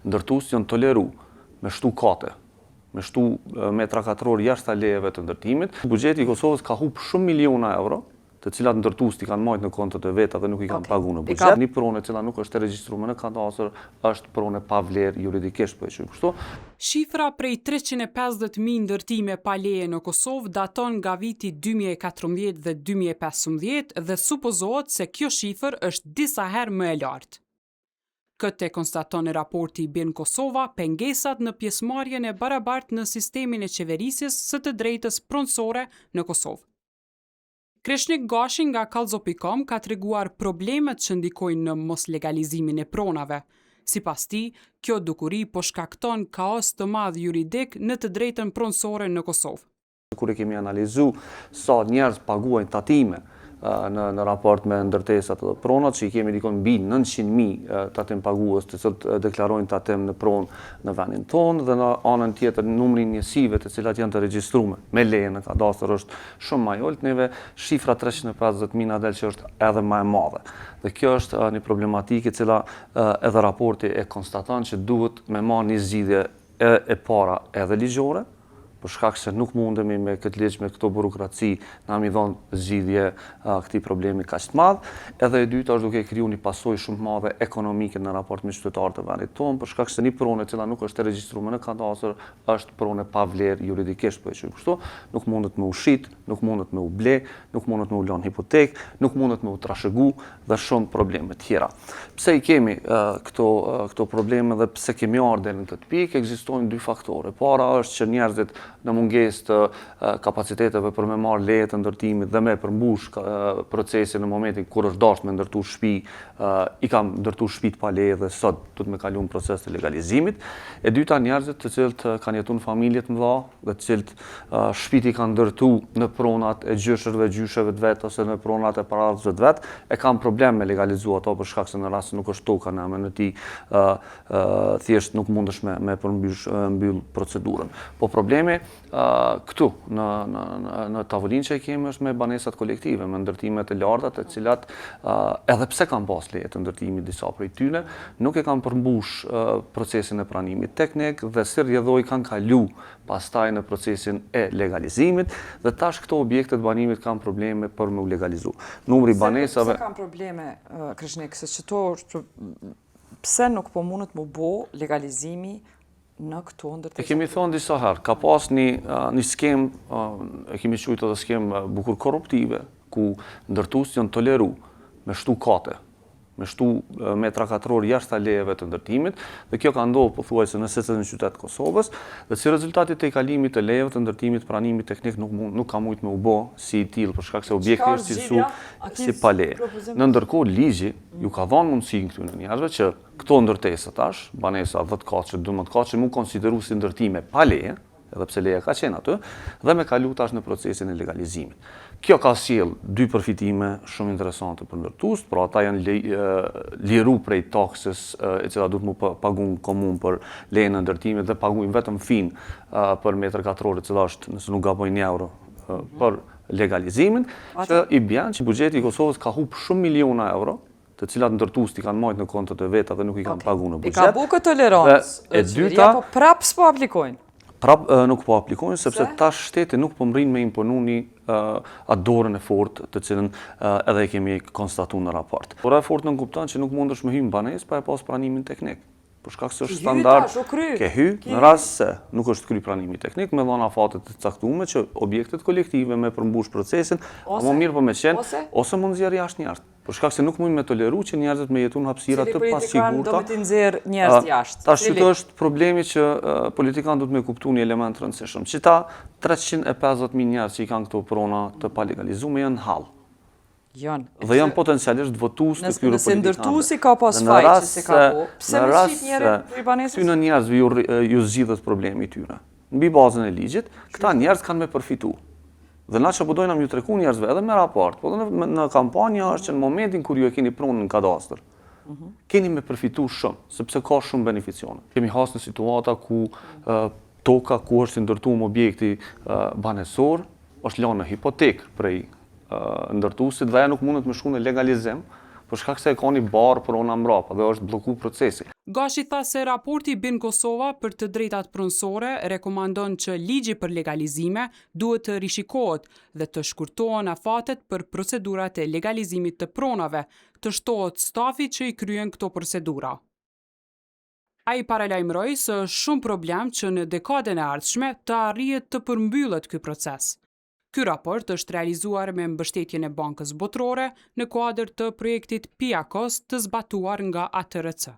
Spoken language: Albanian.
ndërtues janë toleru me shtu kate, me shtu metra katror jashtë lejeve të ndërtimit. Buxheti i Kosovës ka hup shumë miliona euro, të cilat ndërtuesit i kanë marrë në kontot e veta dhe nuk i kanë paguar në buxhet. Një pronë e cila nuk është e regjistruar në kadastër është pronë pa vlerë juridikisht, po e quajmë kështu. Shifra prej 350.000 ndërtime pa leje në Kosovë daton nga viti 2014 dhe 2015 dhe supozohet se kjo shifër është disa herë më e lartë. Këtë e konstaton raporti i BIN Kosova, pengesat në pjesëmarrjen e barabartë në sistemin e qeverisjes së të drejtës pronësore në Kosovë. Kreshnik Gashi nga Kallzo.com ka treguar problemet që ndikojnë në moslegalizimin e pronave. Sipas tij, kjo dukuri po shkakton kaos të madh juridik në të drejtën pronësore në Kosovë. Kur e kemi analizuar sa njerëz paguajnë tatime në raport me ndërtesat dhe pronat, që i kemi dikon mbi 900.000 tatim pagues të cilët deklarojnë tatim në pronë në vendin tonë, dhe në anën tjetër numri njësive të cilat janë të regjistruar me leje në kadastër është shumë më i ulët. Neve shifra 350.000 na del që është edhe më e madhe. Dhe kjo është një problematikë e cila edhe raporti e konstaton që duhet me marrë një zgjidhje e para edhe ligjore, për shkak se nuk mundemi me këtë ligj, me këto burokraci, na mi dhonë zgjidhje këtij problemi kaq të madh. Edhe e dyta është duke kriju një pasojë shumë të madhe ekonomike në raport me qytetarët e vendit tonë, për shkak se një pronë e cila nuk është e regjistruar në kadastër është pronë pa vlerë juridikisht, po e quajmë kështu, nuk mundet me u shit, nuk mundet me u ble, nuk mundet me u lënë hipotekë, nuk mundet me u trashëgu dhe shumë probleme tjera. Pse i kemi këto probleme dhe pse kemi ardhur në këtë pikë? Ekzistojnë dy faktore. Para është që njerëzit në mungesë të kapaciteteve për me marrë leje të ndërtimit dhe me përmbush procesin në momentin kur është dashur me ndërtu shtëpi, i kam ndërtu shtëpit pa leje dhe sot duhet me kalu në proces të legalizimit. E dyta, njerëzit të cilët kanë jetuar në familje të mëdha dhe të cilët shtëpit i kanë ndërtu në pronat e gjyshërve, gjysheve të vet ose në pronat e paradhësve të vet, e kanë problem me legalizu ato për shkak se në rast se nuk është toka në emër në tij, thjesht nuk mundesh me përmbyll procedurën. Po problemi këtu në tavolinë që kemi është me banesat kolektive, me ndërtimet e larta, të cilat edhe pse kanë pas leje të ndërtimit disa prej tyre, nuk e kanë përmbush procesin e pranimit teknik dhe si rrjedhoi kanë kalu pastaj në procesin e legalizimit dhe tash këto objekte të banimit kanë probleme për me u legalizu. Numri banesave. Pse kanë probleme, Kreshnik, se çto pse nuk po mundet mu bo legalizimi në këto ndërtesa? E kemi thonë disa herë, ka pas një skem, e kemi quajtur edhe skem bukur korruptive, ku ndërtuesit janë toleru me shtu kate, me shtu metra katror jashtë lejeve të ndërtimit, dhe kjo ka ndodhur pothuajse në secilin qytet të Kosovës, dhe si rezultati të kalimit të lejeve të ndërtimit, pranimi teknik nuk ka mujt me u bë si i tillë, për shkak se objekti është cilësuar si pa leje. Në ndërkohë ligji ju ka dhënë mundësinë këtyre njerëzve që këto ndërtesa tash, banesa 10 kaçe, 12 kaçe, mund konsideru si ndërtime pa leje, edhe pse leja ka qenë aty, dhe me kalu tash në procesin e legalizimit. Kjo ka sjell dy përfitime shumë interesante për ndërtues, pra ata janë liru prej taksës e cila duhet mu paguën komun për lejen e ndërtimit dhe paguajnë vetëm fin për metër katror, e cila është, nëse nuk gaboj, €1 për legalizimin, që i bën që buxheti i Kosovës ka hup shumë miliona euro, të cilat ndërtuesit i kanë marrë në kontot e veta dhe nuk i kanë paguar në buxhet. I ka bu këtë tolerancë. E dyta, po prap s'po aplikojnë. Prap nuk po aplikojnë, sepse tash shteti nuk po mrin me imponuni atë dorën e fortë të cilën edhe e kemi konstatuar në raport. Dora e fortë nuk kupton që nuk mundesh me hy në banesë pa e pas pranimin teknik. Për shkak se është standard, ke hy, në rast se nuk është kry pranimi teknik, me dhëna afate të caktuara që objektet kolektive me përmbush procesin, më mirë po me qenë, ose mund zjerë jashtë njerëz. Për shkak se nuk mund me toleru që njerëzit me jetu në hapësira të pasigurta. Do me t'i nxjerrë njerëz jashtë. Tash këtu është problemi që politikanë duhet me kuptu një element të rëndësishëm. Që ta 350.000 njerëz që i kanë këto prona të palegalizuar janë hall. Dhe janë potencialisht votues të këtyre politikanëve. Nëse ndërtuesi ka pas faj që se ka po, pse me shqit njerë për i banesës? Ty në njerëzve ju zgjidhet problemi i tyre. Mbi bazën e ligjit, këta njerëz kanë me përfitu. Dhe na që po dojna ju treku njerëzve edhe me raport, po dhe në kampanja është që në momentin kur ju e keni pronën në kadastër, keni me përfitu shumë, sepse ka shumë beneficione. Kemi hasë në situata ku toka ku është ndërtuar objekti banesor, është lënë në hipotekë prej ndërtuesit dhe ajo nuk mundet me shku në legalizim, për shkak se e ka një barë prona mbrapa dhe është blloku procesi. Gashi tha se raporti BIN Kosova për të drejtat pronësore rekomandon që ligji për legalizime duhet të rishikohet dhe të shkurtohen afatet për procedurat e legalizimit të pronave, të shtohet stafi që i kryen këto procedura. Ai paralajmëroi se është shumë problem që në dekadën e ardhshme të arrihet të përmbyllet ky proces. Ky raport është realizuar me mbështetjen e Bankës Botërore në kuadër të projektit PIAKOS të zbatuar nga ATRC.